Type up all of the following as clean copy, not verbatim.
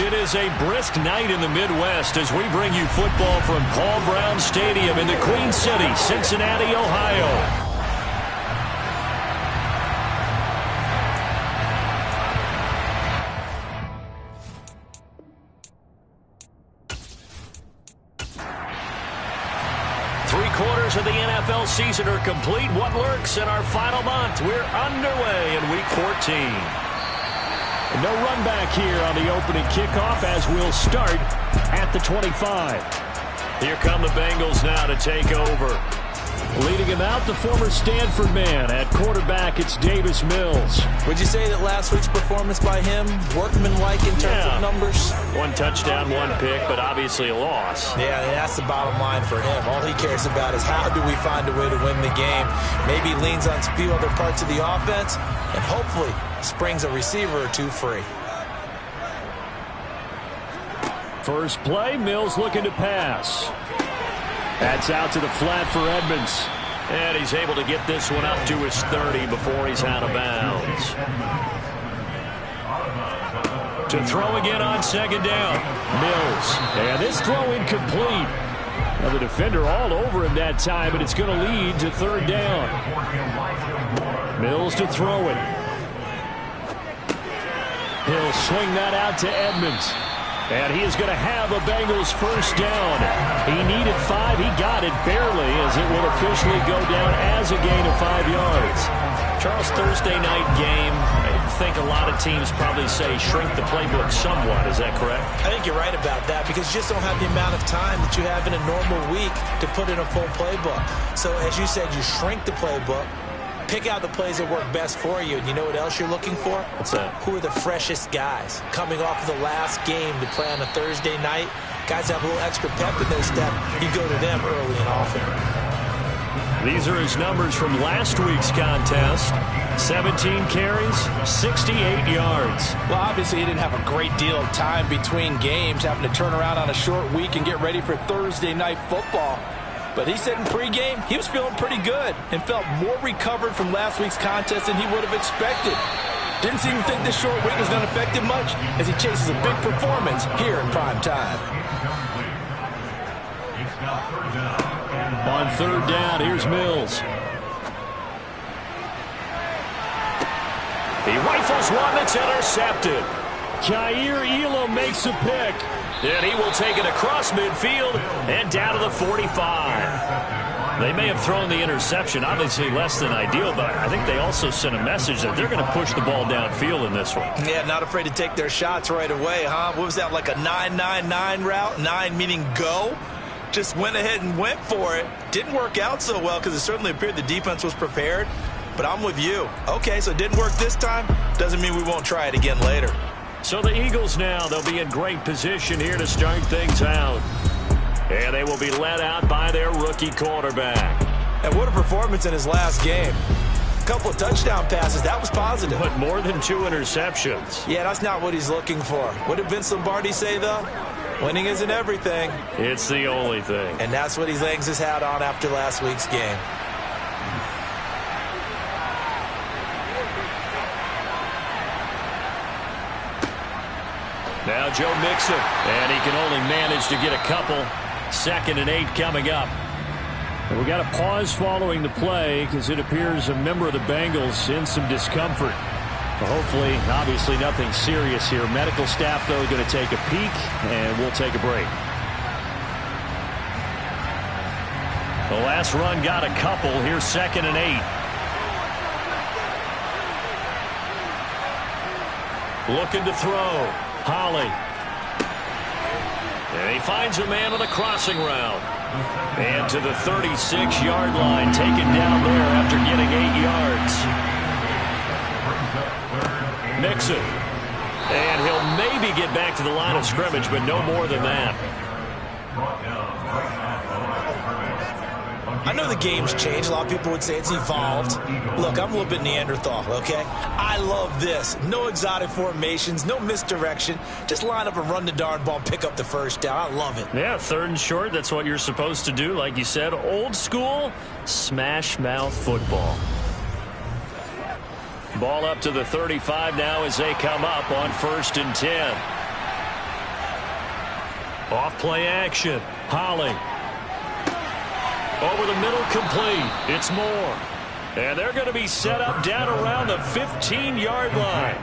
It is a brisk night in the Midwest as we bring you football from Paul Brown Stadium in the Queen City, Cincinnati, Ohio. Three-quarters of the NFL season are complete. What lurks in our final month? We're underway in Week 14. No run back here on the opening kickoff as we'll start at the 25. Here come the Bengals now to take over. Leading him out, the former Stanford man. At quarterback, it's Davis Mills. Would you say that last week's performance by him, workmanlike in terms of numbers? One touchdown, one pick, but obviously a loss. Yeah, that's the bottom line for him. All he cares about is how do we find a way to win the game. Maybe leans on a few other parts of the offense, and hopefully springs a receiver or two free. First play, Mills looking to pass. That's out to the flat for Edmonds. And he's able to get this one up to his 30 before he's out of bounds. To throw again on second down. Mills. And this throw incomplete. Now the defender all over him that time, but it's going to lead to third down. Mills to throw it. He'll swing that out to Edmonds. And he is going to have a Bengals first down. He needed 5. He got it barely as it will officially go down as a gain of 5 yards. Charles, Thursday night game, I think a lot of teams probably say shrink the playbook somewhat. Is that correct? I think you're right about that because you just don't have the amount of time that you have in a normal week to put in a full playbook. So as you said, you shrink the playbook. Pick out the plays that work best for you. And you know what else you're looking for? What's that? Who are the freshest guys? Coming off of the last game to play on a Thursday night, guys have a little extra pep in their step. You go to them early and often. These are his numbers from last week's contest. 17 carries, 68 yards. Well, obviously he didn't have a great deal of time between games, having to turn around on a short week and get ready for Thursday night football. But he said in pregame he was feeling pretty good and felt more recovered from last week's contest than he would have expected. Didn't seem to think this short week was going to affect him much as he chases a big performance here in prime time. On third down, here's Mills. He rifles one that's intercepted. Jair Elam makes a pick. And he will take it across midfield and down to the 45. They may have thrown the interception, obviously less than ideal, but I think they also sent a message that they're going to push the ball downfield in this one. Yeah, not afraid to take their shots right away, huh? What was that, like a 9-9-9 route? 9 meaning go? Just went ahead and went for it. Didn't work out so well because it certainly appeared the defense was prepared. But I'm with you. Okay, so it didn't work this time. Doesn't mean we won't try it again later. So the Eagles now, they'll be in great position here to start things out. And they will be led out by their rookie quarterback. And what a performance in his last game. A couple of touchdown passes, that was positive. But more than 2 interceptions. Yeah, that's not what he's looking for. What did Vince Lombardi say, though? Winning isn't everything. It's the only thing. And that's what he hangs his hat on after last week's game. Now Joe Mixon, and he can only manage to get a couple. 2nd and 8 coming up. And we got a pause following the play because it appears a member of the Bengals in some discomfort. But hopefully, obviously nothing serious here. Medical staff, though, going to take a peek, and we'll take a break. The last run got a couple. Here's 2nd and 8. Looking to throw. Holly. And he finds a man on the crossing route. And to the 36-yard line, taken down there after getting 8 yards. Mixon. And he'll maybe get back to the line of scrimmage, but no more than that. I know the game's changed. A lot of people would say it's evolved. Look, I'm a little bit Neanderthal, okay? I love this. No exotic formations, no misdirection. Just line up and run the darn ball, pick up the first down. I love it. Yeah, 3rd and short, that's what you're supposed to do. Like you said, old school, smash mouth football. Ball up to the 35 now as they come up on 1st and 10. Off play action. Holly. Over the middle, complete. It's Moore. And they're going to be set up down around the 15-yard line.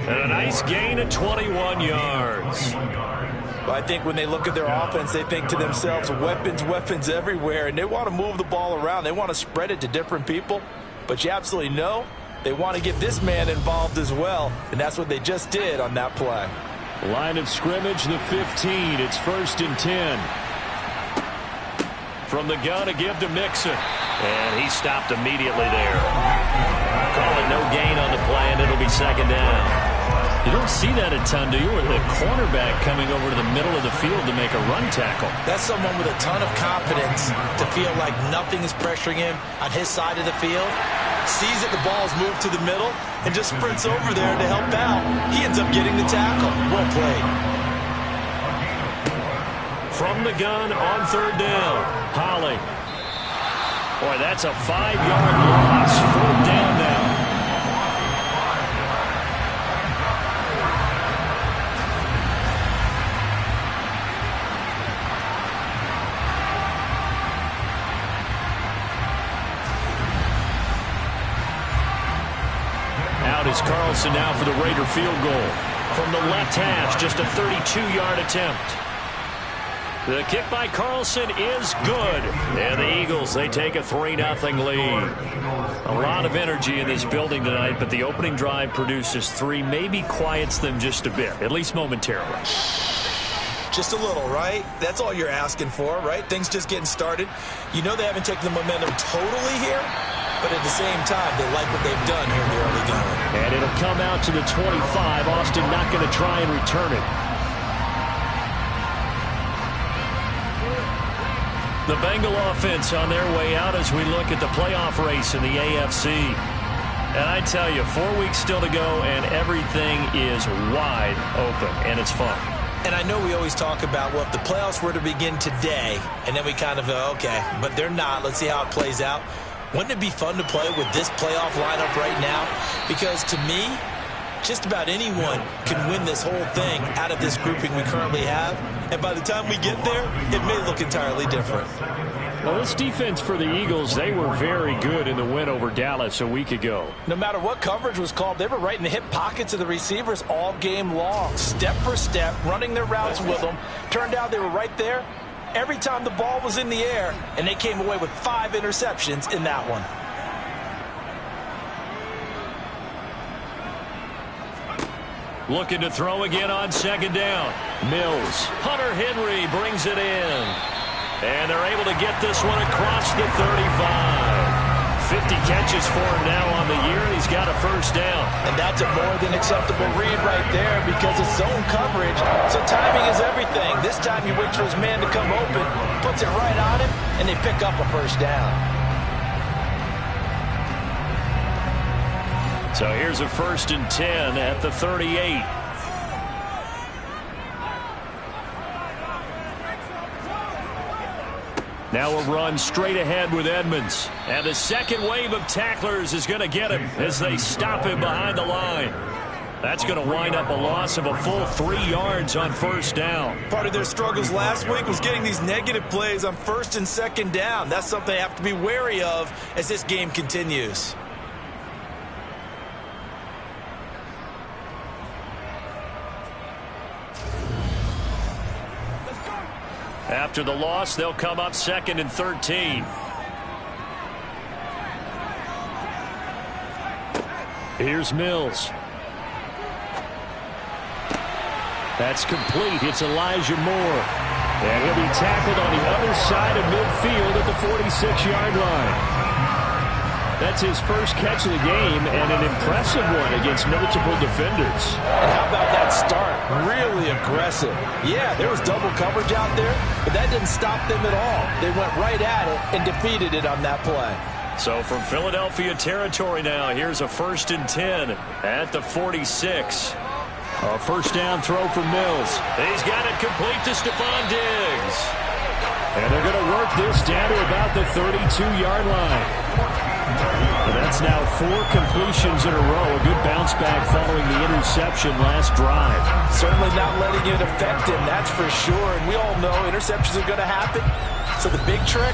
And a nice gain of 21 yards. Well, I think when they look at their offense, they think to themselves, weapons, weapons everywhere. And they want to move the ball around. They want to spread it to different people. But you absolutely know they want to get this man involved as well. And that's what they just did on that play. Line of scrimmage, the 15. It's 1st and 10. From the gun, a give to Mixon. And he stopped immediately there. Call it no gain on the play, and it'll be 2nd down. You don't see that a ton, do you? With the cornerback coming over to the middle of the field to make a run tackle. That's someone with a ton of confidence to feel like nothing is pressuring him on his side of the field. Sees that the ball's moved to the middle and just sprints over there to help out. He ends up getting the tackle. Well played. From the gun on 3rd down, Holly. Boy, that's a 5-yard loss. 4th down now. Out is Carlson now for the Raider field goal. From the left hash, just a 32-yard attempt. The kick by Carlson is good. And the Eagles, they take a 3-0 lead. A lot of energy in this building tonight, but the opening drive produces 3, maybe quiets them just a bit, at least momentarily. Just a little, right? That's all you're asking for, right? Things just getting started. You know they haven't taken the momentum totally here, but at the same time, they like what they've done here in the early going. And it'll come out to the 25. Austin not going to try and return it. The Bengal offense on their way out as we look at the playoff race in the AFC. And I tell you, 4 weeks still to go, and everything is wide open, and it's fun. And I know we always talk about, well, if the playoffs were to begin today, and then we kind of go, okay, but they're not. Let's see how it plays out. Wouldn't it be fun to play with this playoff lineup right now? Because to me, just about anyone can win this whole thing out of this grouping we currently have. And by the time we get there, it may look entirely different. Well, this defense for the Eagles, they were very good in the win over Dallas a week ago. No matter what coverage was called, they were right in the hip pockets of the receivers all game long. Step for step, running their routes with them. Turned out they were right there every time the ball was in the air, and they came away with 5 interceptions in that one. Looking to throw again on 2nd down. Mills. Hunter Henry brings it in. And they're able to get this one across the 35. 50 catches for him now on the year. He's got a 1st down. And that's a more than acceptable read right there because it's zone coverage. So timing is everything. This time he waits for his man to come open, puts it right on him, and they pick up a 1st down. So here's a 1st and 10 at the 38. Now a run straight ahead with Edmonds. And the second wave of tacklers is going to get him as they stop him behind the line. That's going to wind up a loss of a full 3 yards on 1st down. Part of their struggles last week was getting these negative plays on 1st and 2nd down. That's something they have to be wary of as this game continues. After the loss, they'll come up 2nd and 13. Here's Mills. That's complete. It's Elijah Moore. And he'll be tackled on the other side of midfield at the 46-yard line. That's his first catch of the game and an impressive one against multiple defenders. And how about that start? Really aggressive. Yeah, there was double coverage out there, but that didn't stop them at all. They went right at it and defeated it on that play. So from Philadelphia territory now, here's a 1st and 10 at the 46. A 1st down throw for Mills. He's got it complete to Stephon Diggs. And they're going to work this down to about the 32-yard line. And that's now 4 completions in a row. A good bounce back following the interception last drive. Certainly not letting it affect him, that's for sure. And we all know interceptions are going to happen. So the big trick,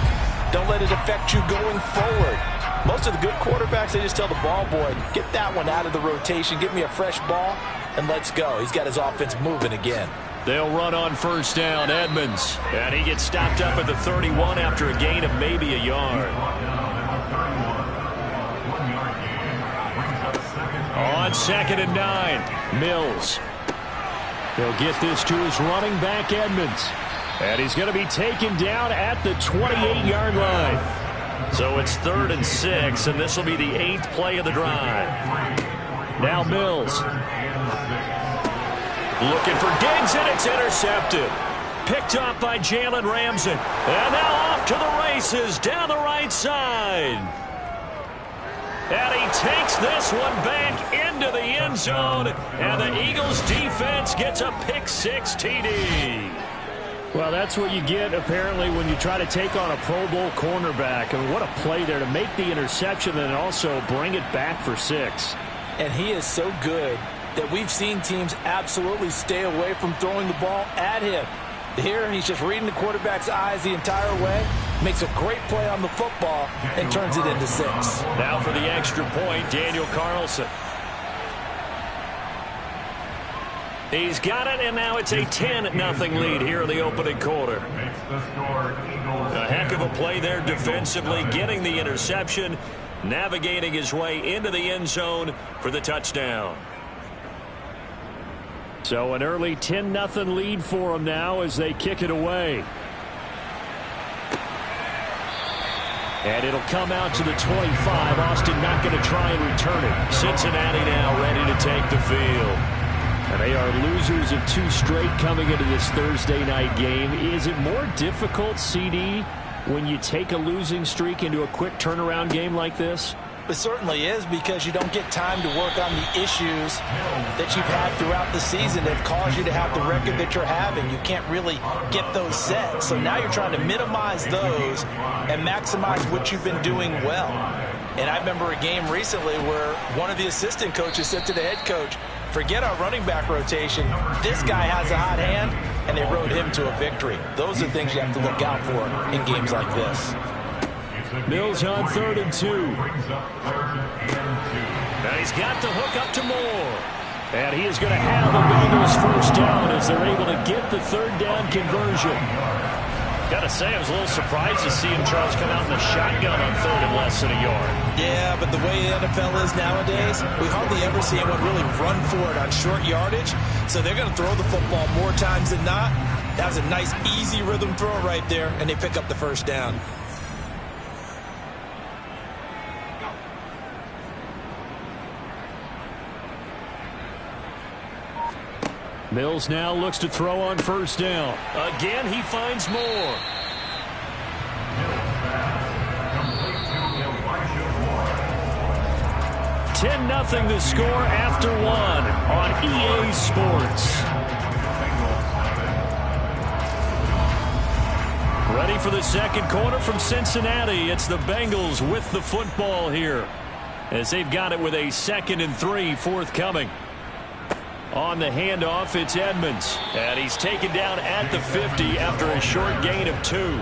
don't let it affect you going forward. Most of the good quarterbacks, they just tell the ball boy, get that one out of the rotation, give me a fresh ball, and let's go. He's got his offense moving again. They'll run on first down, Edmonds. And he gets stopped up at the 31 after a gain of maybe a yard. On 2nd and 9, Mills. He'll get this to his running back, Edmonds. And he's going to be taken down at the 28-yard line. So it's 3rd and 6, and this will be the 8th play of the drive. Now Mills. Looking for Diggs, and it's intercepted. Picked up by Jalen Ramsey. And now off to the races down the right side. And he takes this one back into the end zone. And the Eagles defense gets a pick-6 TD. Well, that's what you get, apparently, when you try to take on a Pro Bowl cornerback. And what a play there to make the interception and also bring it back for 6. And he is so good that we've seen teams absolutely stay away from throwing the ball at him. Here, he's just reading the quarterback's eyes the entire way, makes a great play on the football, and turns it into 6. Now for the extra point, Daniel Carlson. He's got it, and now it's a 10-0 lead here in the opening quarter. A heck of a play there defensively, getting the interception, navigating his way into the end zone for the touchdown. So an early 10-0 lead for them now as they kick it away. And it'll come out to the 25. Austin not going to try and return it. Cincinnati now ready to take the field. And they are losers of 2 straight coming into this Thursday night game. Is it more difficult, CD, when you take a losing streak into a quick turnaround game like this? It certainly is, because you don't get time to work on the issues that you've had throughout the season that have caused you to have the record that you're having. You can't really get those set. So now you're trying to minimize those and maximize what you've been doing well. And I remember a game recently where one of the assistant coaches said to the head coach, forget our running back rotation. This guy has a hot hand, and they rode him to a victory. Those are things you have to look out for in games like this. Mills on 3rd and 2. Now he's got the hook up to Moore. And he is going to have the Bengals first down as they're able to get the 3rd down conversion. Got to say, I was a little surprised to see him, Charles, come out in the shotgun on 3rd and less than a yard. Yeah, but the way the NFL is nowadays, we hardly ever see anyone really run for it on short yardage. So they're going to throw the football more times than not. That was a nice, easy rhythm throw right there, and they pick up the first down. Mills now looks to throw on first down. Again, he finds Moore. Ten 10-0 the score after 1 on EA Sports. Ready for the second quarter from Cincinnati. It's the Bengals with the football here, as they've got it with a 2nd and 3 forthcoming. On the handoff, it's Edmonds. And he's taken down at the 50 after a short gain of 2.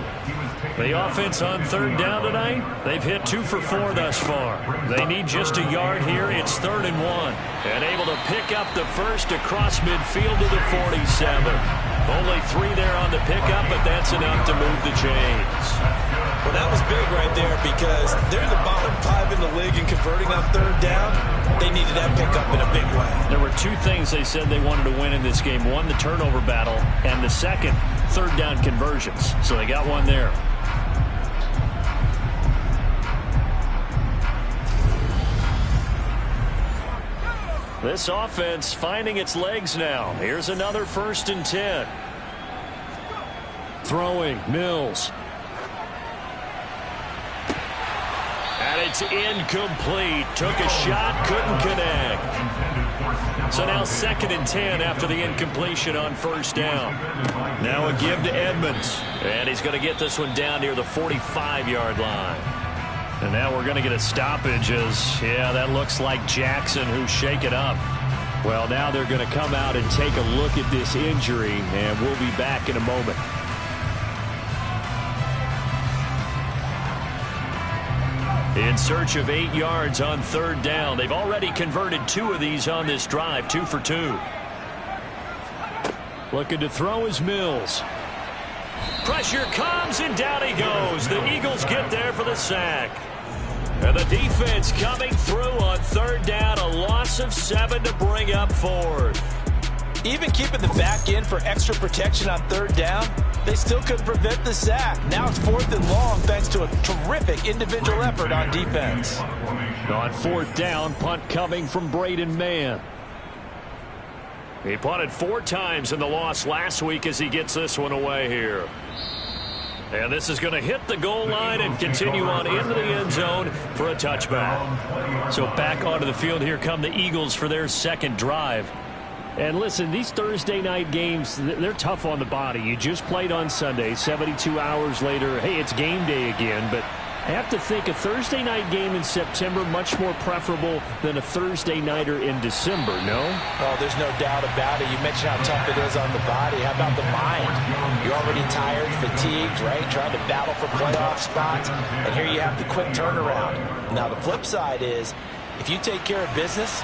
The offense on 3rd down tonight, they've hit 2 for 4 thus far. They need just a yard here. It's 3rd and 1. And able to pick up the first across midfield to the 47. Only 3 there on the pickup, but that's enough to move the chains. Well, that was big right there, because they're the bottom 5 in the league in converting on 3rd down. They needed that pickup in a big way. There were 2 things they said they wanted to win in this game. One, the turnover battle, and the second, 3rd down conversions. So they got one there. This offense finding its legs now. Here's another 1st and 10. Throwing, Mills. And it's incomplete. Took a shot, couldn't connect. So now 2nd and 10 after the incompletion on 1st down. Now a give to Edmonds. And he's going to get this one down near the 45-yard line. And now we're going to get a stoppage as, yeah, that looks like Jackson who's shaken up. Well, now they're going to come out and take a look at this injury, and we'll be back in a moment. In search of 8 yards on 3rd down. They've already converted 2 of these on this drive, 2 for 2. Looking to throw is Mills. Pressure comes, and down he goes. The Eagles get there for the sack. And the defense coming through on 3rd down, a loss of 7 to bring up 4th. Even keeping the back end for extra protection on 3rd down, they still couldn't prevent the sack. Now it's 4th and long thanks to a terrific individual effort on defense. On 4th down, punt coming from Braden Mann. He punted 4 times in the loss last week as he gets this one away here. And this is going to hit the goal line and continue on into the end zone for a touchback. So back onto the field, here come the Eagles for their 2nd drive. And listen, these Thursday night games, they're tough on the body. You just played on Sunday, 72 hours later, hey, it's game day again. But I have to think a Thursday night game in September much more preferable than a Thursday nighter in December, no? Oh, there's no doubt about it. You mentioned how tough it is on the body. How about the mind? You're already tired, fatigued, right? Trying to battle for playoff spots. And here you have the quick turnaround. Now, the flip side is, if you take care of business,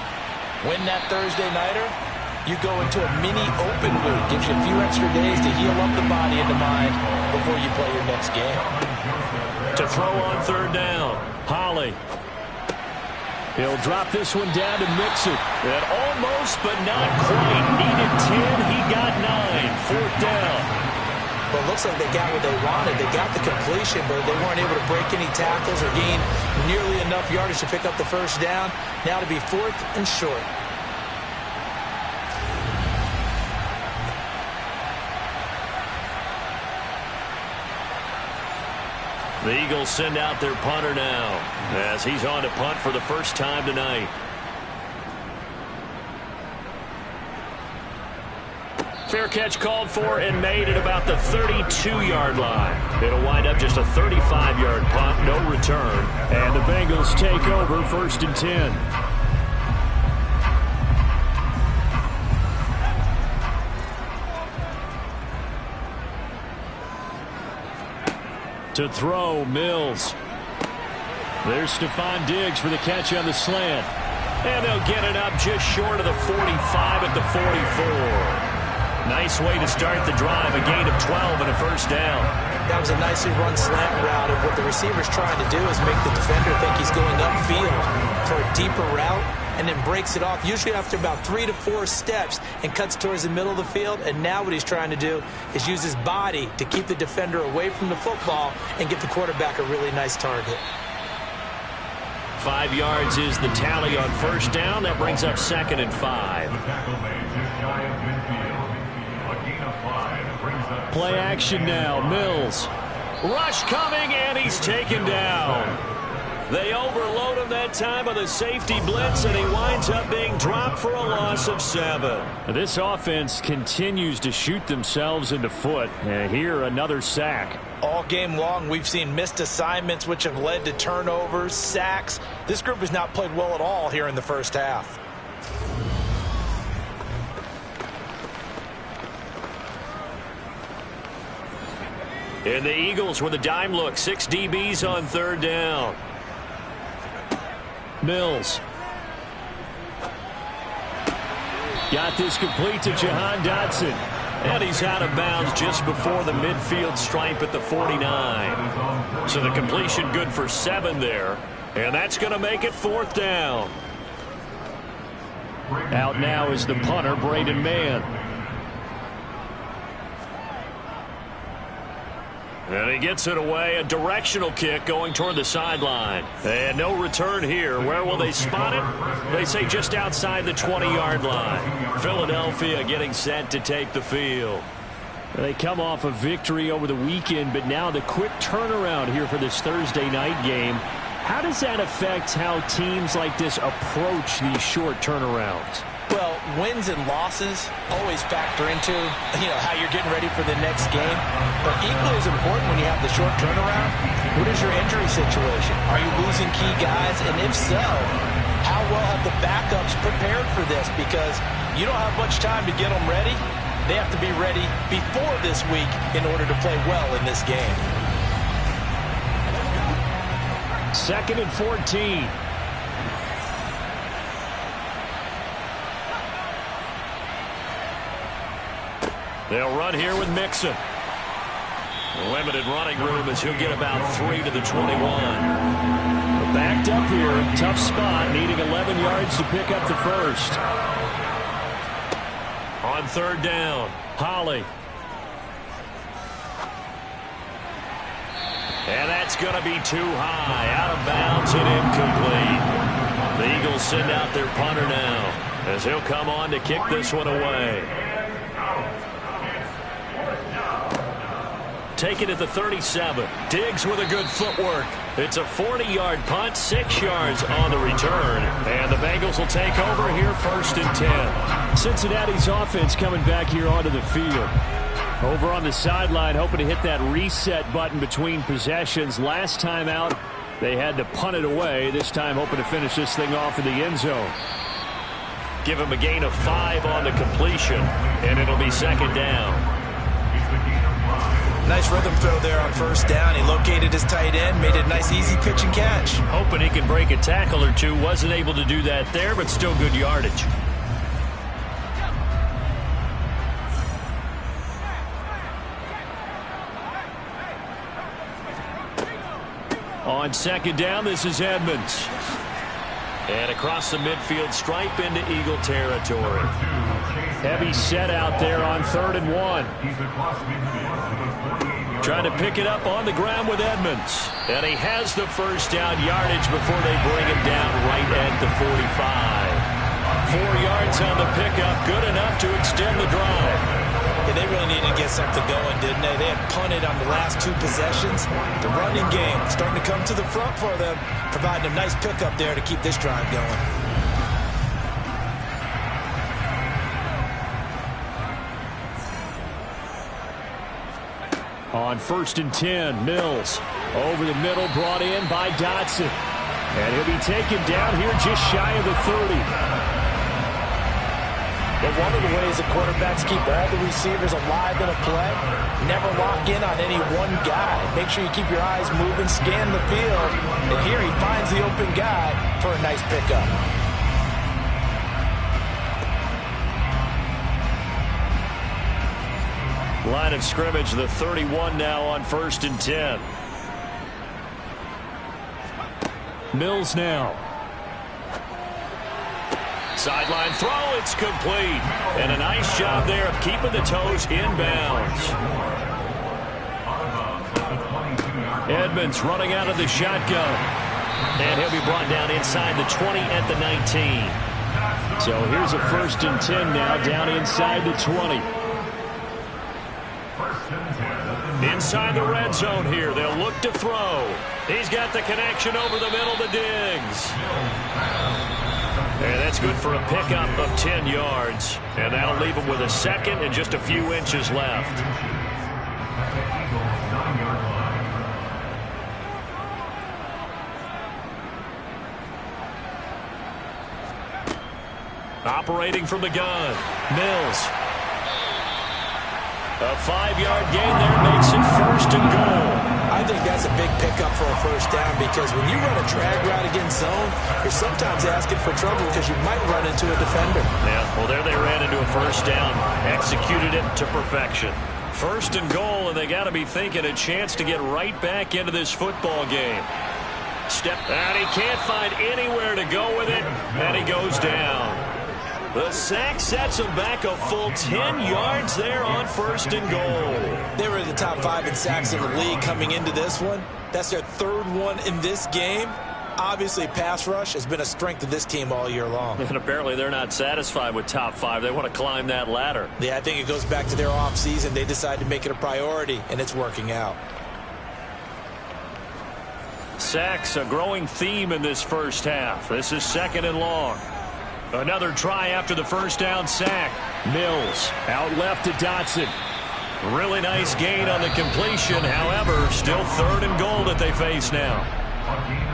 win that Thursday nighter, you go into a mini open week. Gives you a few extra days to heal up the body and the mind before you play your next game. To throw on 3rd down, Holly. He'll drop this one down to Mixon. And almost, but not quite. Needed 10, he got 9. 4th down. But it looks like they got what they wanted. They got the completion, but they weren't able to break any tackles or gain nearly enough yardage to pick up the 1st down. Now to be 4th and short. The Eagles send out their punter now as he's on to punt for the first time tonight. Fair catch called for and made at about the 32-yard line. It'll wind up just a 35-yard punt, no return. And the Bengals take over 1st and 10. To throw, Mills. There's Stephon Diggs for the catch on the slant. And they'll get it up just short of the 45 at the 44. Nice way to start the drive, a gain of 12 and a 1st down. That was a nicely run slant route, and what the receiver's trying to do is make the defender think he's going upfield for a deeper route, and then breaks it off, usually after about 3 to 4 steps, and cuts towards the middle of the field. And now what he's trying to do is use his body to keep the defender away from the football and get the quarterback a really nice target. 5 yards is the tally on 1st down. That brings up 2nd and 5. Play action now. Mills. Rush coming, and he's taken down. They overload him that time with a safety blitz, and he winds up being dropped for a loss of 7. This offense continues to shoot themselves in the foot. And here, another sack. All game long, we've seen missed assignments, which have led to turnovers, sacks. This group has not played well at all here in the 1st half. And the Eagles with a dime look. 6 DBs on 3rd down. Mills. Got this complete to Jahan Dotson. And he's out of bounds just before the midfield stripe at the 49. So the completion good for 7 there. And that's going to make it 4th down. Out now is the punter, Braden Mann. And he gets it away, a directional kick going toward the sideline. And no return here. Where will they spot it? They say just outside the 20-yard line. Philadelphia getting set to take the field. They come off a victory over the weekend, but now the quick turnaround here for this Thursday night game. How does that affect how teams like this approach these short turnarounds? Well, wins and losses always factor into, how you're getting ready for the next game. But equally as important when you have the short turnaround, what is your injury situation? Are you losing key guys? And if so, how well have the backups prepared for this? Because you don't have much time to get them ready. They have to be ready before this week in order to play well in this game. 2nd and 14. They'll run here with Mixon. Limited running room as he'll get about 3 to the 21. Backed up here, tough spot, needing 11 yards to pick up the first. On 3rd down, Holly. And that's going to be too high, out of bounds and incomplete. The Eagles send out their punter now as he'll come on to kick this one away. Take it at the 37. Diggs with a good footwork. It's a 40-yard punt, 6 yards on the return. And the Bengals will take over here 1st and 10. Cincinnati's offense coming back here onto the field. Over on the sideline, hoping to hit that reset button between possessions. Last time out, they had to punt it away. This time hoping to finish this thing off in the end zone. Give him a gain of 5 on the completion, and it'll be 2nd down. Nice rhythm throw there on 1st down. He located his tight end, made it a nice easy pitch and catch. Hoping he can break a tackle or two. Wasn't able to do that there, but still good yardage. On 2nd down, this is Edmonds. And across the midfield stripe into Eagle territory. Heavy set out there on 3rd and 1. Trying to pick it up on the ground with Edmonds. And he has the 1st down yardage before they bring him down right at the 45. 4 yards on the pickup, good enough to extend the drive. Yeah, they really needed to get something going, didn't they? They had punted on the last 2 possessions. The running game starting to come to the front for them, providing a nice pickup there to keep this drive going. On 1st and 10, Mills over the middle, brought in by Dotson. And he'll be taken down here just shy of the 30. But one of the ways the quarterbacks keep all the receivers alive in a play, never lock in on any one guy. Make sure you keep your eyes moving, scan the field. And here he finds the open guy for a nice pickup. Line of scrimmage, the 31 now on 1st and 10. Mills now. Sideline throw, it's complete. And a nice job there of keeping the toes inbounds. Edmonds running out of the shotgun. And he'll be brought down inside the 20 at the 19. So here's a 1st and 10 now, down inside the 20. Inside the red zone here, they'll look to throw. He's got the connection over the middle to Diggs. And that's good for a pickup of 10 yards. And that'll leave him with a 2nd and just a few inches left. Operating from the gun, Mills. A 5-yard gain there makes it 1st and goal. I think that's a big pickup for a 1st down because when you run a drag route against zone, you're sometimes asking for trouble because you might run into a defender. Yeah, well, there they ran into a 1st down. Executed it to perfection. 1st and goal, and they got to be thinking a chance to get right back into this football game. Step, and he can't find anywhere to go with it, and he goes down. The sack sets him back a full 10 yards there on 1st and goal. They were in the top 5 in sacks in the league coming into this one. That's their 3rd one in this game. Obviously, pass rush has been a strength of this team all year long. And apparently they're not satisfied with top 5. They want to climb that ladder. Yeah, I think it goes back to their offseason. They decided to make it a priority, and it's working out. Sacks, a growing theme in this 1st half. This is 2nd and long. Another try after the first down sack. Mills out left to Dotson. Really nice gain on the completion. However, still 3rd and goal that they face now.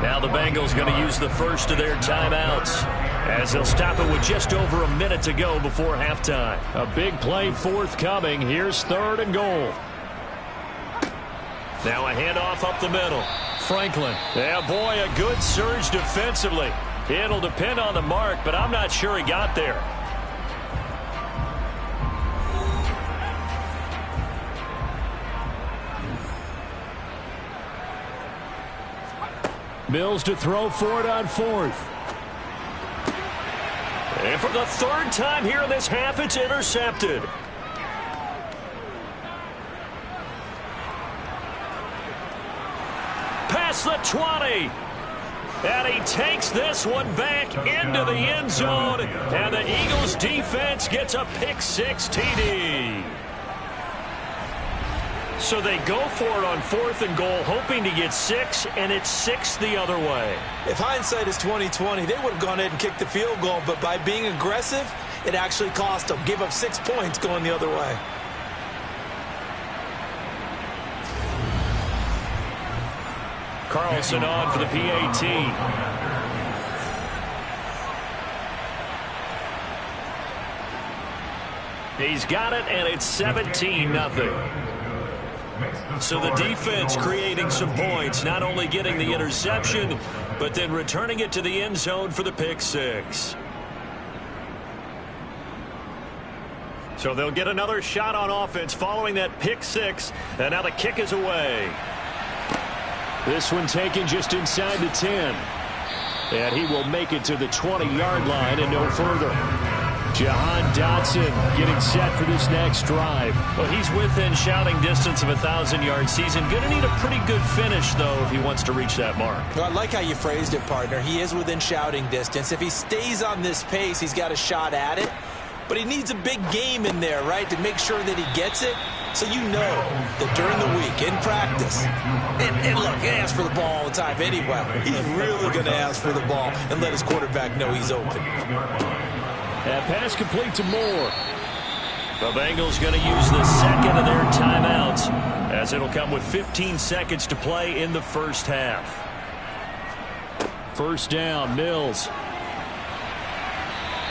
Now the Bengals going to use the first of their timeouts as they'll stop it with just over a minute to go before halftime. A big play forthcoming. Here's 3rd and goal. Now a handoff up the middle. Franklin. Yeah, boy, a good surge defensively. It'll depend on the mark, but I'm not sure he got there. Mills to throw for it on 4th. And for the 3rd time here in this half, it's intercepted. Past the 20. And he takes this one back into the end zone. And the Eagles defense gets a pick-6 TD. So they go for it on 4th and goal, hoping to get 6, and it's 6 the other way. If hindsight is 20/20, they would have gone ahead and kicked the field goal, but by being aggressive, it actually cost them. Give up 6 points going the other way. Carlson on for the PAT. He's got it, and it's 17-0. So the defense creating some points, not only getting the interception, but then returning it to the end zone for the pick-6. So they'll get another shot on offense following that pick-6, and now the kick is away. This one taken just inside the 10. And he will make it to the 20-yard line and no further. Jahan Dotson getting set for this next drive. Well, he's within shouting distance of a 1,000-yard season. Going to need a pretty good finish, though, if he wants to reach that mark. Well, I like how you phrased it, partner. He is within shouting distance. If he stays on this pace, he's got a shot at it. But he needs a big game in there, right, to make sure that he gets it. So you know that during the week, in practice, and look, he asks for the ball all the time anyway. He's really going to ask for the ball and let his quarterback know he's open. That pass complete to Moore. The Bengals going to use the second of their timeouts as it'll come with 15 seconds to play in the first half. First down, Mills.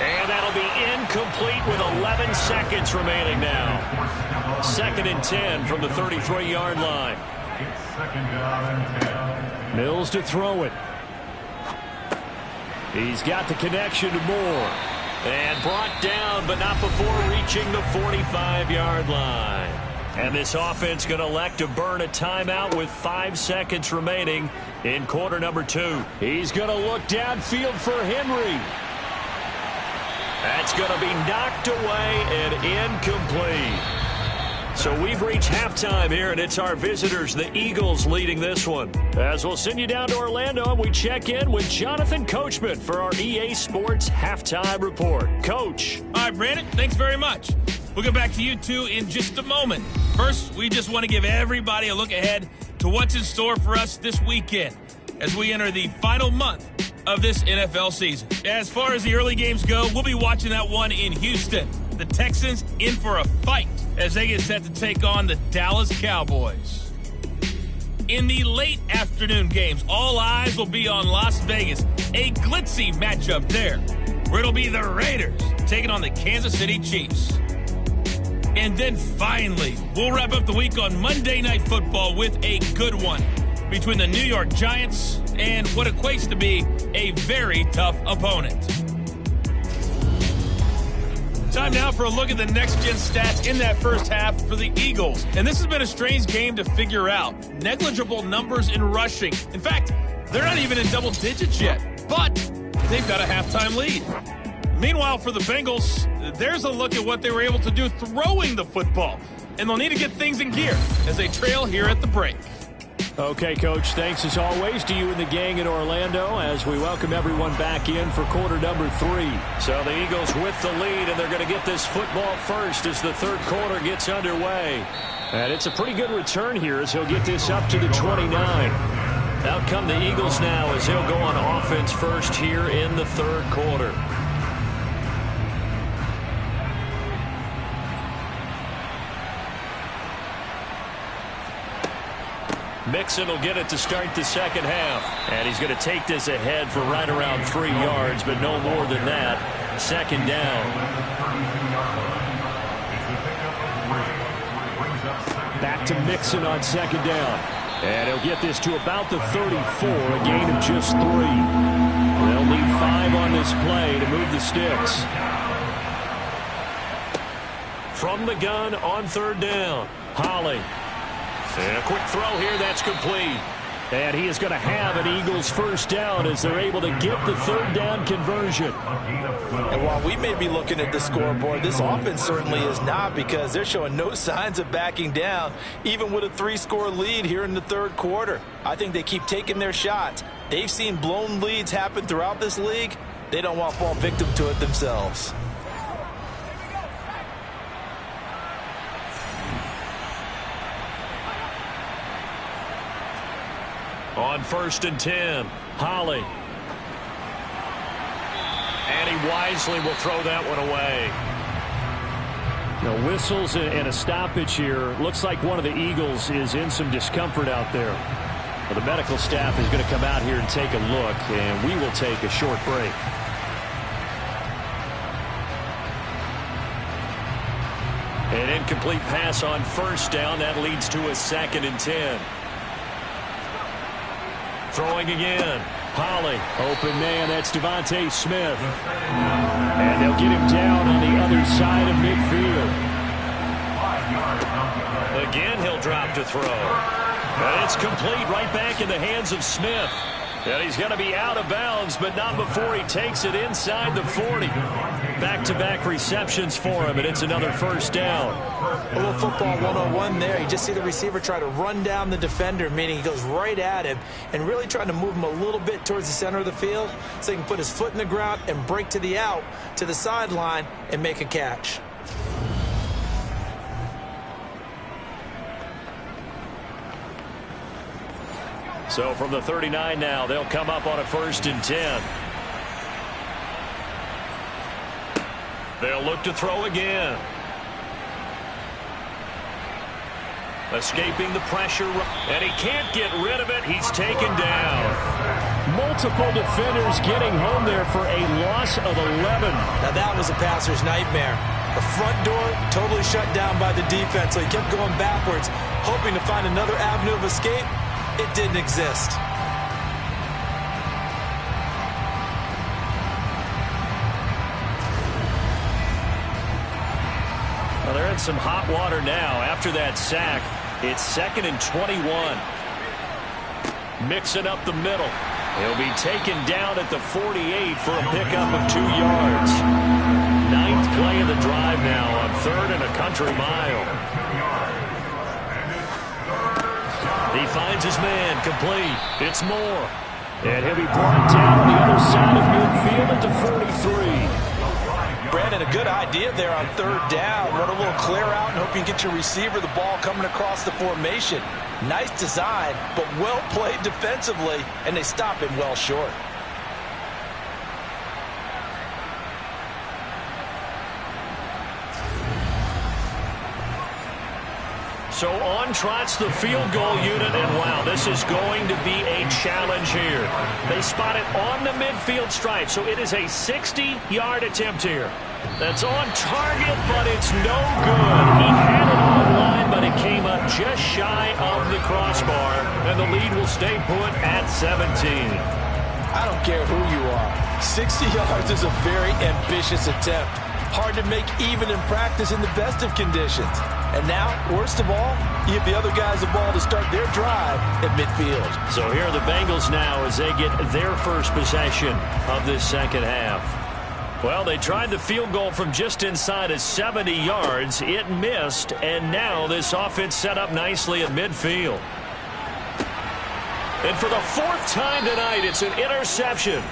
And that'll be incomplete with 11 seconds remaining now. 2nd and 10 from the 33-yard line. Mills to throw it. He's got the connection to Moore. And brought down, but not before reaching the 45-yard line. And this offense going to elect to burn a timeout with 5 seconds remaining in quarter number 2. He's going to look downfield for Henry. That's going to be knocked away and incomplete. So we've reached halftime here, and it's our visitors, the Eagles, leading this one. As we'll send you down to Orlando, and we check in with Jonathan Coachman for our EA Sports Halftime Report. Coach. All right, Brandon, thanks very much. We'll get back to you two in just a moment. First, we just want to give everybody a look ahead to what's in store for us this weekend as we enter the final month of this NFL season. As far as the early games go, we'll be watching that one in Houston. The Texans in for a fight as they get set to take on the Dallas Cowboys. In the late afternoon games, all eyes will be on Las Vegas. A glitzy matchup there, where it'll be the Raiders taking on the Kansas City Chiefs. And then finally, we'll wrap up the week on Monday Night Football with a good one between the New York Giants and what equates to be a very tough opponent. Time now for a look at the next-gen stats in that first half for the Eagles. And this has been a strange game to figure out. Negligible numbers in rushing. In fact, they're not even in double digits yet. But they've got a halftime lead. Meanwhile, for the Bengals, there's a look at what they were able to do throwing the football. And they'll need to get things in gear as they trail here at the break. Okay, Coach, thanks as always to you and the gang in Orlando as we welcome everyone back in for quarter number 3. So the Eagles with the lead, and they're going to get this football first as the third quarter gets underway. And it's a pretty good return here as he'll get this up to the 29. Out come the Eagles now as they'll go on offense first here in the third quarter. Mixon will get it to start the second half. And he's going to take this ahead for right around 3 yards, but no more than that. Second down. Back to Mixon on second down. And he'll get this to about the 34, a gain of just 3. They'll need 5 on this play to move the sticks. From the gun on third down, Holly. And a quick throw here, that's complete. And he is going to have an Eagles first down as they're able to get the third down conversion. And while we may be looking at the scoreboard, this offense certainly is not, because they're showing no signs of backing down, even with a 3-score lead here in the third quarter. I think they keep taking their shots. They've seen blown leads happen throughout this league. They don't want to fall victim to it themselves. On first and 10, Holly. And he wisely will throw that one away. Now, whistles and a stoppage here. Looks like one of the Eagles is in some discomfort out there. Well, the medical staff is going to come out here and take a look, and we will take a short break. An incomplete pass on first down. That leads to a 2nd and 10. Throwing again. Holly. Open man. That's Devontae Smith. And they'll get him down on the other side of midfield. Again, he'll drop to throw. And it's complete right back in the hands of Smith. And he's going to be out of bounds, but not before he takes it inside the 40. Back-to-back receptions for him, and it's another first down. A little football 101 there. You just see the receiver try to run down the defender, meaning he goes right at him and really trying to move him a little bit towards the center of the field so he can put his foot in the ground and break to the out, to the sideline, and make a catch. So from the 39 now, they'll come up on a first and 10. They'll look to throw again. Escaping the pressure, and he can't get rid of it. He's taken down. Multiple defenders getting home there for a loss of 11. Now that was a passer's nightmare. The front door totally shut down by the defense, so he kept going backwards, hoping to find another avenue of escape. It didn't exist. Well, they're in some hot water now. After that sack, it's 2nd and 21. Mixing up the middle. He'll be taken down at the 48 for a pickup of 2 yards. 9th play of the drive now on 3rd and a country mile. He finds his man, complete. It's Moore. And he'll be brought down on the other side of midfield at the 43. Brandon, a good idea there on 3rd down. Run a little clear out and hope you can get your receiver the ball coming across the formation. Nice design, but well played defensively, and they stop him well short. So on trots the field goal unit, and wow, this is going to be a challenge here. They spot it on the midfield stripe, so it is a 60-yard attempt here. That's on target, but it's no good. He had it on line, but it came up just shy of the crossbar, and the lead will stay put at 17. I don't care who you are. 60 yards is a very ambitious attempt. Hard to make even in practice in the best of conditions. And now, worst of all, you give the other guys the ball to start their drive at midfield. So here are the Bengals now as they get their first possession of this second half. Well, they tried the field goal from just inside of 70 yards. It missed, and now this offense set up nicely at midfield. And for the 4th time tonight, it's an interception.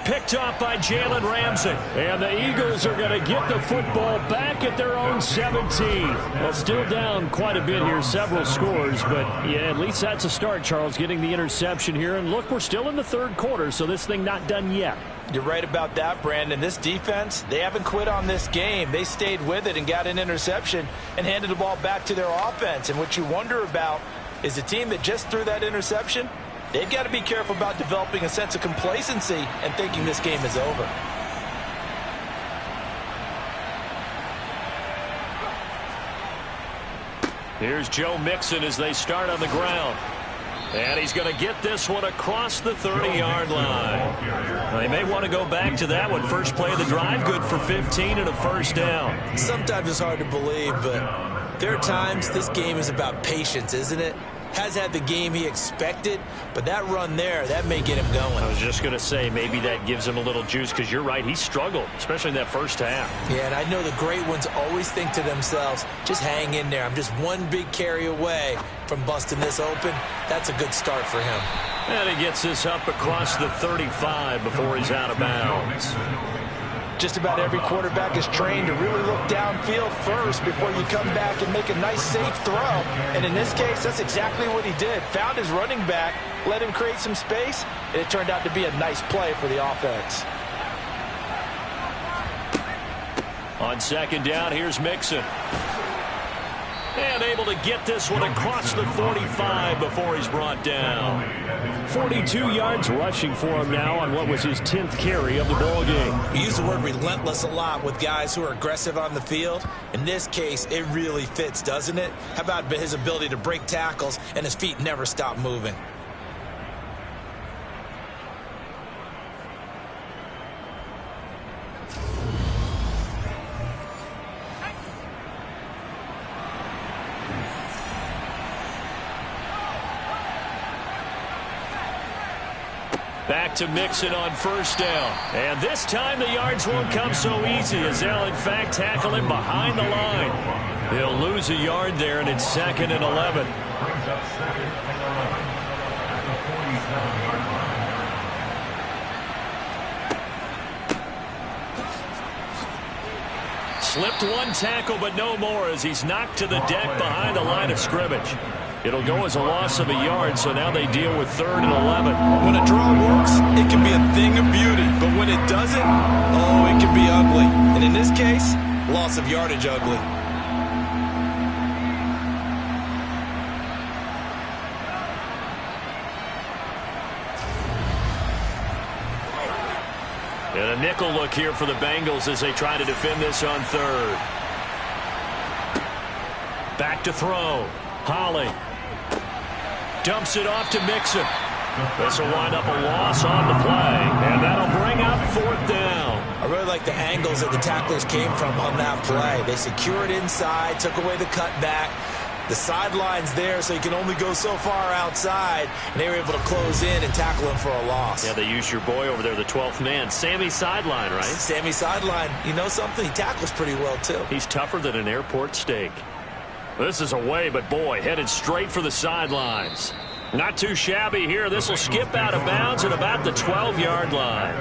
Picked off by Jalen Ramsey. And the Eagles are going to get the football back at their own 17. Well, still down quite a bit here, several scores. But, yeah, at least that's a start, Charles, getting the interception here. And, look, we're still in the 3rd quarter, so this thing not done yet. You're right about that, Brandon. This defense, they haven't quit on this game. They stayed with it and got an interception and handed the ball back to their offense. And what you wonder about, is the team that just threw that interception. They've got to be careful about developing a sense of complacency and thinking this game is over. Here's Joe Mixon as they start on the ground. And he's going to get this one across the 30-yard line. They may want to go back to that one. First play of the drive, good for 15 and a first down. Sometimes it's hard to believe, but there are times this game is about patience, isn't it? Has had the game he expected, but that run there, that may get him going. I was just going to say, maybe that gives him a little juice, because you're right, he struggled, especially in that first half. Yeah, and I know the great ones always think to themselves, just hang in there. I'm just one big carry away from busting this open. That's a good start for him. And he gets this up across the 35 before he's out of bounds. Just about every quarterback is trained to really look downfield first before you come back and make a nice, safe throw. And in this case, that's exactly what he did. Found his running back, let him create some space, and it turned out to be a nice play for the offense. On second down, here's Mixon. And able to get this one across the 45 before he's brought down. 42 yards rushing for him now on what was his 10th carry of the ball game. We use the word relentless a lot with guys who are aggressive on the field. In this case, it really fits, doesn't it? How about his ability to break tackles and his feet never stop moving? Back to Mixon on first down. And this time the yards won't come so easy as they'll, in fact, tackle him behind the line. He'll lose a yard there, and it's 2nd and 11. Slipped one tackle, but no more as he's knocked to the deck behind the line of scrimmage. It'll go as a loss of a yard, so now they deal with 3rd and 11. When a draw works, it can be a thing of beauty. But when it doesn't, oh, it can be ugly. And in this case, loss of yardage ugly. And a nickel look here for the Bengals as they try to defend this on 3rd. Back to throw. Holly dumps it off to Mixon. This will wind up a loss on the play, and that'll bring up 4th down. I really like the angles that the tacklers came from on that play. They secured inside, took away the cutback. The sideline's there, so you can only go so far outside, and they were able to close in and tackle him for a loss. Yeah, they used your boy over there, the 12th man, Sammy Sideline, right? Sammy Sideline. You know something? He tackles pretty well, too. He's tougher than an airport steak. This is away, but boy, headed straight for the sidelines. Not too shabby here. This will skip out of bounds at about the 12-yard line.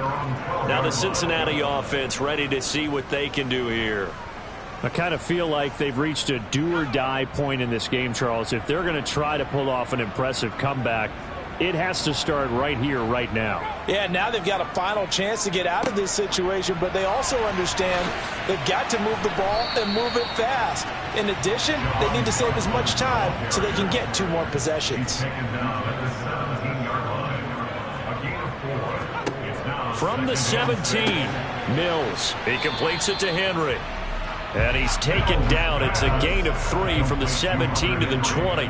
Now the Cincinnati offense ready to see what they can do here. I kind of feel like they've reached a do-or-die point in this game, Charles. If they're going to try to pull off an impressive comeback, it has to start right here, right now. Yeah, now they've got a final chance to get out of this situation, but they also understand they've got to move the ball and move it fast. In addition, they need to save as much time so they can get 2 more possessions. From the 17, Mills. He completes it to Henry. And he's taken down. It's a gain of 3 from the 17 to the 20.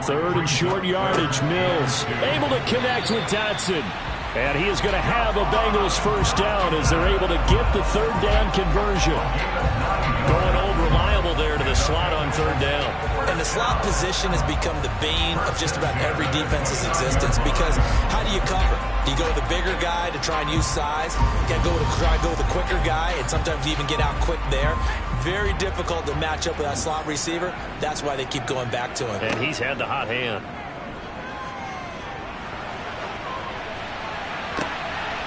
3rd and short yardage. Mills able to connect with Dotson. And he is going to have a Bengals first down as they're able to get the 3rd down conversion. Going old reliable there to the slot on 3rd down. And the slot position has become the bane of just about every defense's existence, because how do you cover? Do you go with the bigger guy to try and use size? You got to try and go with the quicker guy, and sometimes you even get out quick there. Very difficult to match up with that slot receiver. That's why they keep going back to him. And he's had the hot hand.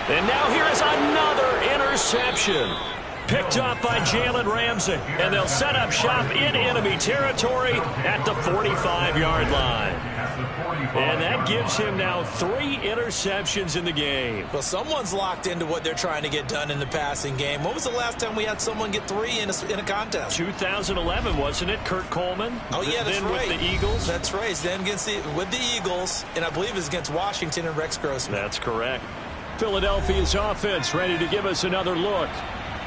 And now here is another interception. Picked off by Jalen Ramsey. And they'll set up shop in enemy territory at the 45-yard line. And that gives him now 3 interceptions in the game. Well, someone's locked into what they're trying to get done in the passing game. When was the last time we had someone get 3 in a contest? 2011, wasn't it? Kurt Coleman? Oh, yeah, that's then right. With the Eagles? That's right. Then with the Eagles, and I believe it's against Washington and Rex Grossman. That's correct. Philadelphia's offense ready to give us another look.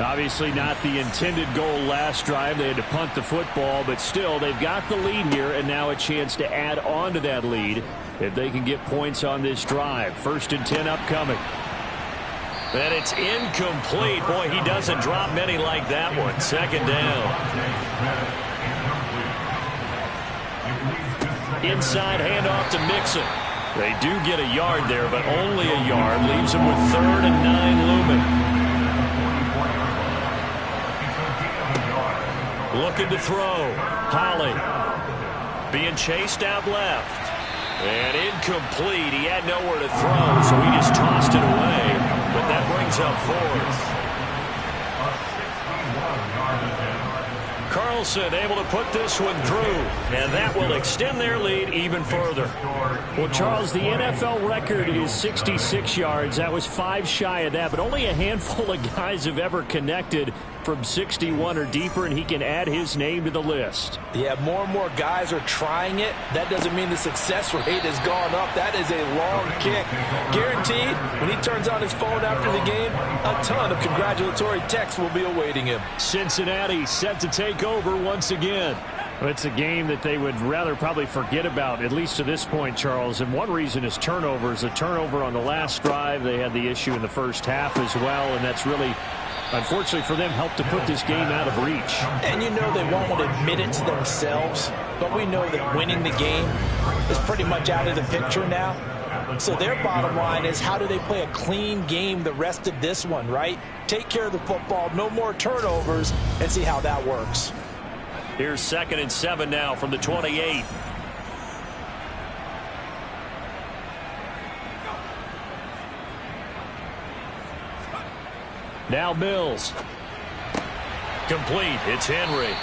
Obviously not the intended goal last drive. They had to punt the football, but still they've got the lead here, and now a chance to add on to that lead if they can get points on this drive. 1st and 10 upcoming. And it's incomplete. Boy, he doesn't drop many like that one. 2nd down. Inside handoff to Mixon. They do get a yard there, but only a yard. Leaves them with 3rd and 9 looming. Looking to throw. Holly. Being chased out left. And incomplete. He had nowhere to throw, so he just tossed it away. But that brings up 4th. Carlson able to put this one through, and that will extend their lead even further. Well, Charles, the NFL record is 66 yards. That was 5 shy of that, but only a handful of guys have ever connected from 61 or deeper, and he can add his name to the list. Yeah, more and more guys are trying it. That doesn't mean the success rate has gone up. That is a long kick. Guaranteed, when he turns on his phone after the game, a ton of congratulatory texts will be awaiting him. Cincinnati set to take over once again. It's a game that they would rather probably forget about, at least to this point, Charles. And one reason is turnovers. A turnover on the last drive. They had the issue in the first half as well, and that's really, unfortunately for them, helped to put this game out of reach. And you know they won't admit it to themselves, but we know that winning the game is pretty much out of the picture now. So their bottom line is, how do they play a clean game the rest of this one, right? Take care of the football, no more turnovers, and see how that works. Here's 2nd and 7 now from the 28. Now Mills. Complete. It's Henry.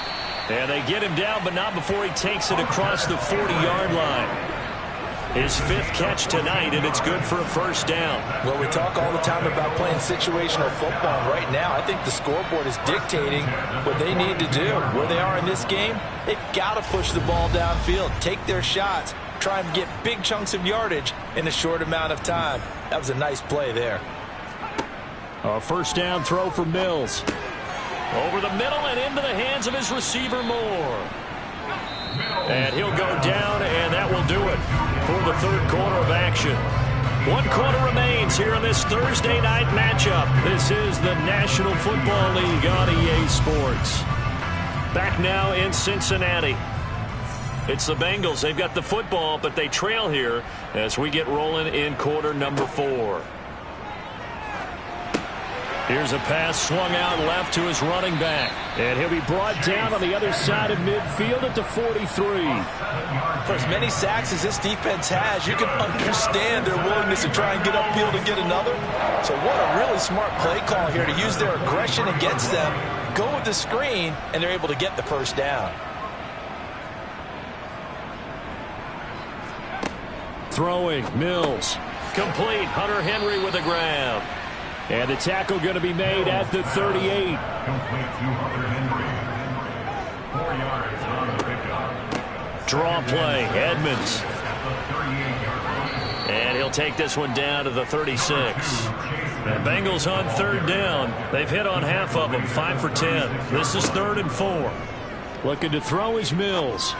And they get him down, but not before he takes it across the 40-yard line. His 5th catch tonight, and it's good for a 1st down. Well, we talk all the time about playing situational football. And right now, I think the scoreboard is dictating what they need to do. Where they are in this game, they've got to push the ball downfield, take their shots, try and get big chunks of yardage in a short amount of time. That was a nice play there. A 1st down throw for Mills. Over the middle and into the hands of his receiver, Moore. And he'll go down, and that will do it for the 3rd quarter of action. 1 quarter remains here in this Thursday night matchup. This is the National Football League on EA Sports. Back now in Cincinnati. It's the Bengals. They've got the football, but they trail here as we get rolling in quarter number 4. Here's a pass swung out left to his running back. And he'll be brought down on the other side of midfield at the 43. For as many sacks as this defense has, you can understand their willingness to try and get upfield and get another. So what a really smart play call here to use their aggression against them, go with the screen, and they're able to get the 1st down. Throwing, Mills. Complete. Hunter Henry with a grab. And the tackle going to be made at the 38. Draw play, Edmonds. And he'll take this one down to the 36. And Bengals on 3rd down. They've hit on half of them, 5 for 10. This is 3rd and 4. Looking to throw is Mills.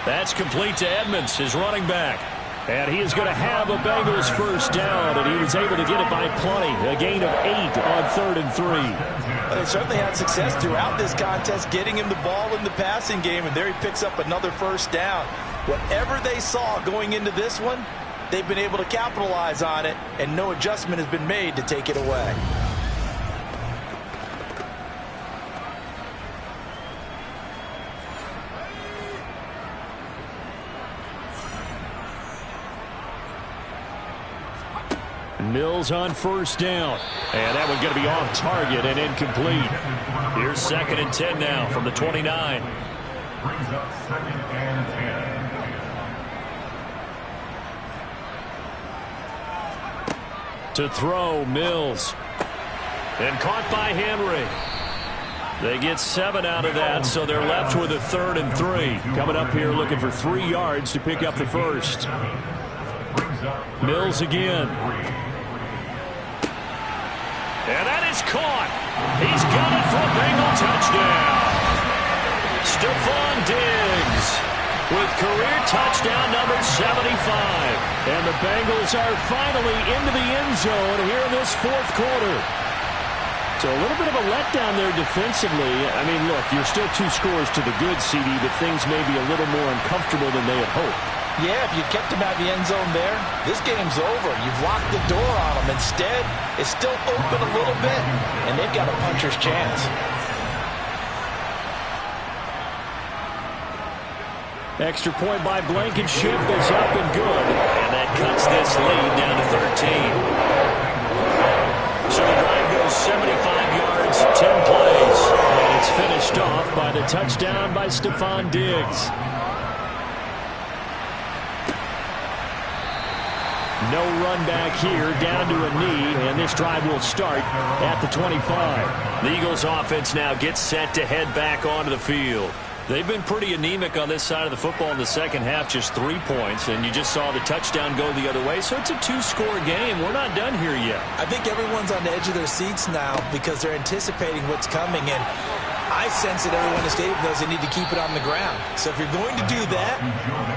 That's complete to Edmonds, his running back. And he is going to have a Bengals 1st down, and he was able to get it by plenty. A gain of 8 on 3rd and 3. Well, they certainly had success throughout this contest, getting him the ball in the passing game, and there he picks up another 1st down. Whatever they saw going into this one, they've been able to capitalize on it, and no adjustment has been made to take it away. Mills on first down. And that one's going to be off target and incomplete. Here's 2nd and 10 now from the 29. Brings up 2nd and 10. To throw, Mills. And caught by Henry. They get 7 out of that, so they're left with a 3rd and 3. Coming up here looking for 3 yards to pick up the first. Mills again. And that is caught. He's got it for a Bengal touchdown. Stephon Diggs with career touchdown number 75. And the Bengals are finally into the end zone here in this 4th quarter. So a little bit of a letdown there defensively. I mean, look, you're still 2 scores to the good, CD, but things may be a little more uncomfortable than they had hoped. Yeah, if you kept him out of the end zone there, this game's over. You've locked the door on him. Instead, it's still open a little bit, and they've got a puncher's chance. Extra point by Blankenship is up and good. And that cuts this lead down to 13. So the drive goes 75 yards, 10 plays. And it's finished off by the touchdown by Stephon Diggs. No run back here, down to a knee, and this drive will start at the 25. The Eagles offense now gets set to head back onto the field. They've been pretty anemic on this side of the football in the second half, just 3 points, and you just saw the touchdown go the other way, so it's a 2-score game. We're not done here yet. I think everyone's on the edge of their seats now because they're anticipating what's coming, and I sense that everyone in the stadium knows they need to keep it on the ground. So if you're going to do that,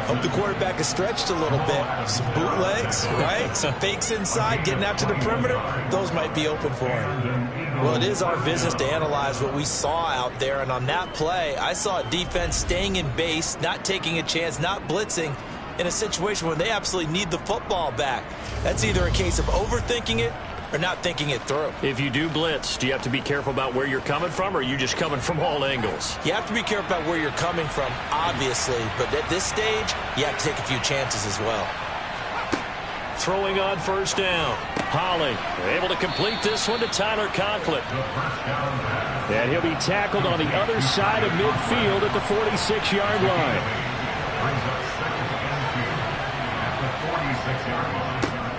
hope the quarterback is stretched a little bit. Some bootlegs, right? Some fakes inside, getting out to the perimeter. Those might be open for him. Well, it is our business to analyze what we saw out there, and on that play, I saw a defense staying in base, not taking a chance, not blitzing in a situation where they absolutely need the football back. That's either a case of overthinking it or not thinking it through. If you do blitz, do you have to be careful about where you're coming from, or are you just coming from all angles? You have to be careful about where you're coming from, obviously, but at this stage, you have to take a few chances as well. Throwing on first down. Holly able to complete this one to Tyler Conklin. And he'll be tackled on the other side of midfield at the 46-yard line.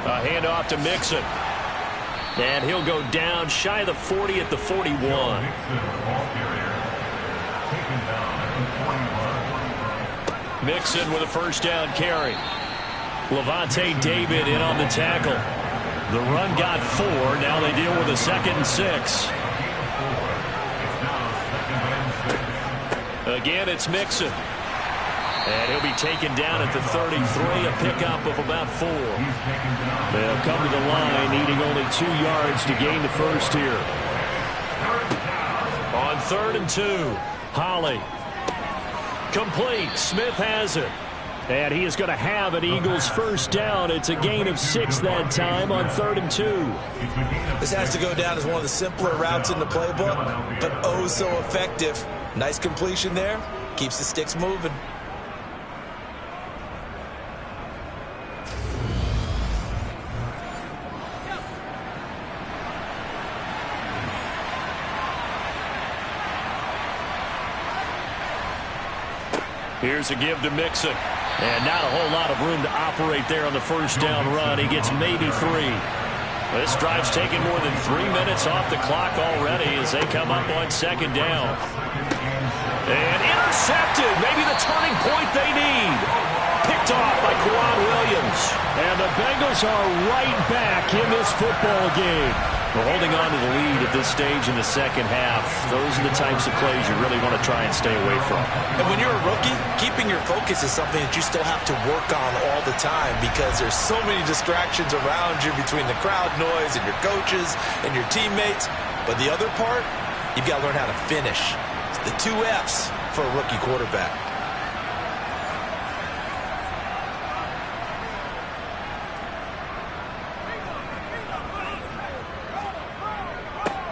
A handoff to Mixon. And he'll go down shy of the 40 at the 41. Mixon with a first down carry. Levante David in on the tackle. The run got 4. Now they deal with a 2nd and 6. Again, it's Mixon. And he'll be taken down at the 33, a pickup of about 4. They'll come to the line, needing only 2 yards to gain the first here. On 3rd and 2, Holly. Complete. Smith has it. And he is going to have an Eagles first down. It's a gain of 6 that time on 3rd and 2. This has to go down as one of the simpler routes in the playbook, but oh so effective. Nice completion there. Keeps the sticks moving. Here's a give to Mixon. And not a whole lot of room to operate there on the first down run. He gets maybe 3. This drive's taken more than 3 minutes off the clock already as they come up on 2nd down. And intercepted. Maybe the turning point they need. Picked off by Kwan Williams. And the Bengals are right back in this football game. We're holding on to the lead at this stage in the second half. Those are the types of plays you really want to try and stay away from. And when you're a rookie, keeping your focus is something that you still have to work on all the time because there's so many distractions around you between the crowd noise and your coaches and your teammates. But the other part, you've got to learn how to finish. It's the 2 F's for a rookie quarterback.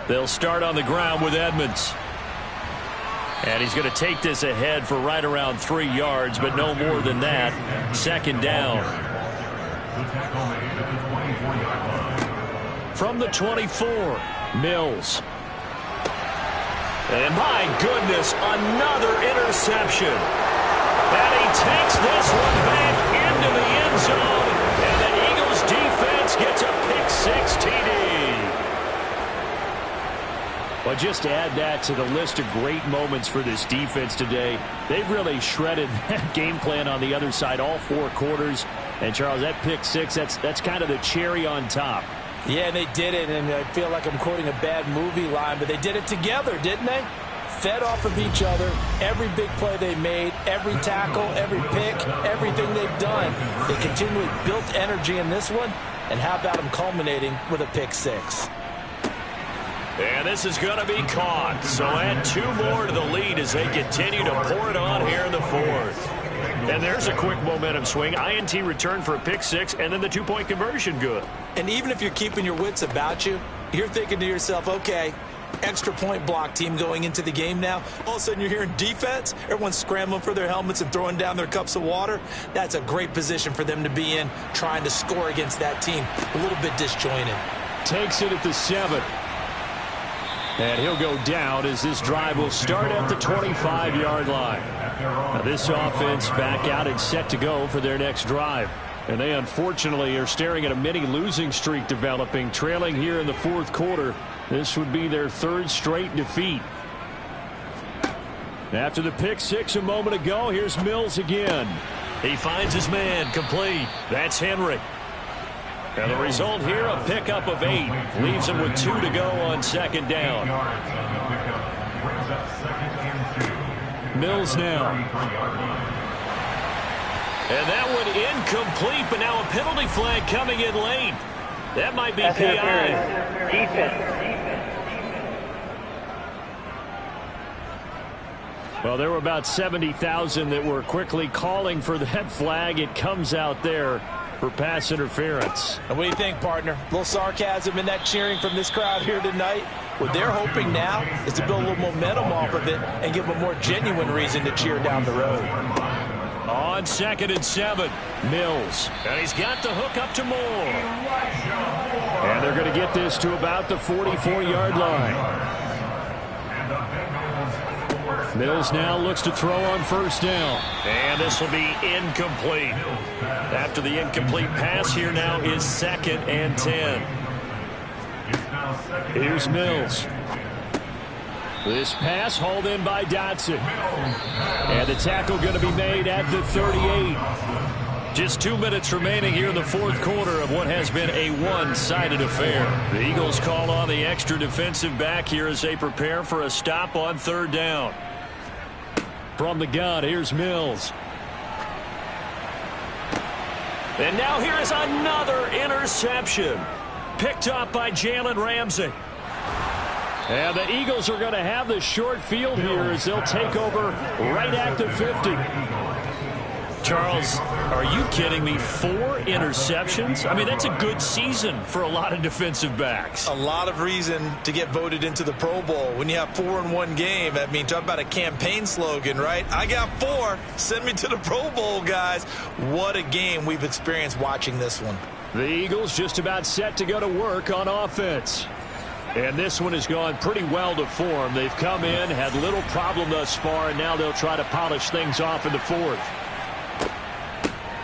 They'll start on the ground with Edmonds. And he's going to take this ahead for right around 3 yards, but no more than that. 2nd down. from the 24. Mills. And my goodness, another interception. And he takes this one back into the end zone. And the Eagles defense gets a pick-6 TD. Well, just add that to the list of great moments for this defense today. They've really shredded that game plan on the other side all 4 quarters. And, Charles, that pick-6, that's kind of the cherry on top. Yeah, and they did it, and I feel like I'm quoting a bad movie line, but they did it together, didn't they? Fed off of each other, every big play they made, every tackle, every pick, everything they've done. They continually built energy in this one, and how about them culminating with a pick-6? And this is going to be caught. So add 2 more to the lead as they continue to pour it on here in the 4th. And there's a quick momentum swing. INT return for a pick-6, and then the 2-point conversion good. And even if you're keeping your wits about you, you're thinking to yourself, okay, extra point block team going into the game now. All of a sudden you're hearing defense. Everyone's scrambling for their helmets and throwing down their cups of water. That's a great position for them to be in, trying to score against that team. A little bit disjointed. Takes it at the 7. And he'll go down as this drive will start at the 25-yard line. Now this offense back out and set to go for their next drive. And they unfortunately are staring at a mini losing streak developing, trailing here in the 4th quarter. This would be their 3rd straight defeat. After the pick-6 a moment ago, here's Mills again. He finds his man, complete. That's Henry. And the result here, a pickup of 8. Leaves him with 2 to go on 2nd down. Mills now. And that one incomplete, but now a penalty flag coming in late. That might be PI. Well, there were about 70,000 that were quickly calling for that flag. It comes out there for pass interference. And what do you think, partner? A little sarcasm in that cheering from this crowd here tonight. What they're hoping now is to build a little momentum off of it and give them a more genuine reason to cheer down the road. On 2nd and 7, Mills. And he's got the hook up to Moore. And they're going to get this to about the 44-yard line. Mills now looks to throw on 1st down. And this will be incomplete. After the incomplete pass, here now is 2nd and 10. Here's Mills. This pass hauled in by Dotson. And the tackle going to be made at the 38. Just 2 minutes remaining here in the 4th quarter of what has been a one-sided affair. The Eagles call on the extra defensive back here as they prepare for a stop on 3rd down. From the gun, here's Mills. And now here is another interception. Picked up by Jalen Ramsey. And the Eagles are going to have the short field here as they'll take over right at the 50. Charles, are you kidding me? 4 interceptions? I mean, that's a good season for a lot of defensive backs. A lot of reason to get voted into the Pro Bowl. When you have 4 in one game, I mean, talk about a campaign slogan, right? I got 4. Send me to the Pro Bowl, guys. What a game we've experienced watching this one. The Eagles just about set to go to work on offense. And this one has gone pretty well to form. They've come in, had little problem thus far, and now they'll try to polish things off in the 4th.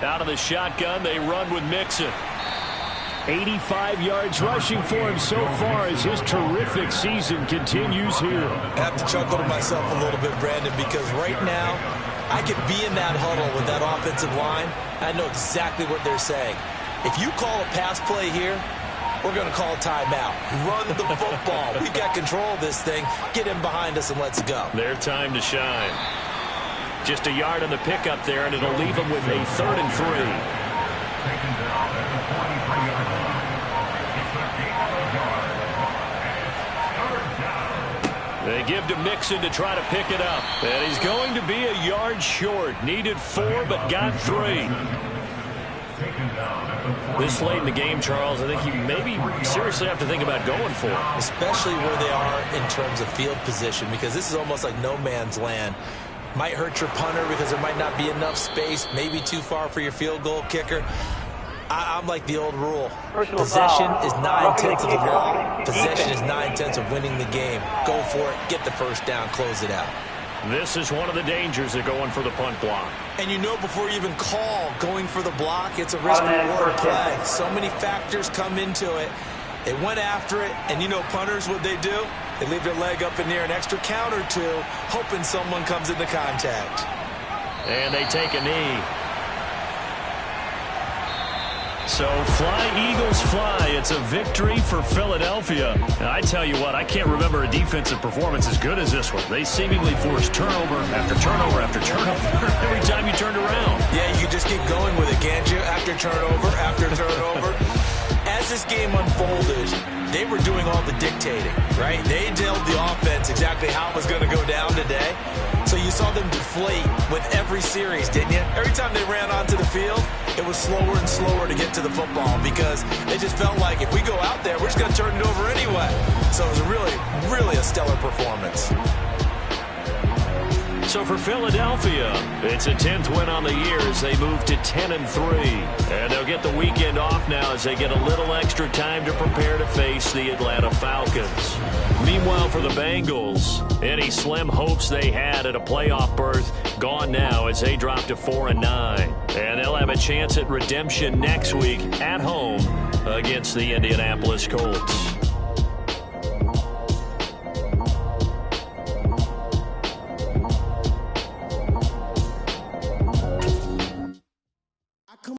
Out of the shotgun, they run with Mixon. 85 yards rushing for him so far as his terrific season continues here. I have to chuckle to myself a little bit, Brandon, because right now I could be in that huddle with that offensive line. I know exactly what they're saying. If you call a pass play here, we're going to call a timeout. Run the football. We've got control of this thing. Get in behind us and let's go. Their time to shine. Just a yard on the pickup there, and it'll leave them with a 3rd and 3. They give to Mixon to try to pick it up. And he's going to be a yard short. Needed 4, but got 3. This late in the game, Charles, I think you maybe seriously have to think about going for it. Especially where they are in terms of field position, because this is almost like no man's land. Might hurt your punter because there might not be enough space, maybe too far for your field goal kicker. I'm like the old rule. Possession is 9/10 of the law. Possession is 9/10 of winning the game. Go for it. Get the first down. Close it out. This is one of the dangers of going for the punt block. And you know before you even call going for the block, it's a risk-reward play. So many factors come into it. They went after it, and you know punters, what they do? They leave their leg up in the air an extra count or two, hoping someone comes into contact. And they take a knee. So fly, Eagles, fly. It's a victory for Philadelphia. And I tell you what, I can't remember a defensive performance as good as this one. They seemingly forced turnover after turnover after turnover every time you turned around. Yeah, you can just keep going with it, can't you? After turnover. As this game unfolded, they were doing all the dictating, right? They told the offense exactly how it was going to go down today. So you saw them deflate with every series, didn't you? Every time they ran onto the field, it was slower and slower to get to the football because it just felt like if we go out there, we're just going to turn it over anyway. So it was really a stellar performance. So for Philadelphia, it's a 10th win on the year as they move to 10-3. And they'll get the weekend off now as they get a little extra time to prepare to face the Atlanta Falcons. Meanwhile, for the Bengals, any slim hopes they had at a playoff berth gone now as they drop to 4-9. And they'll have a chance at redemption next week at home against the Indianapolis Colts.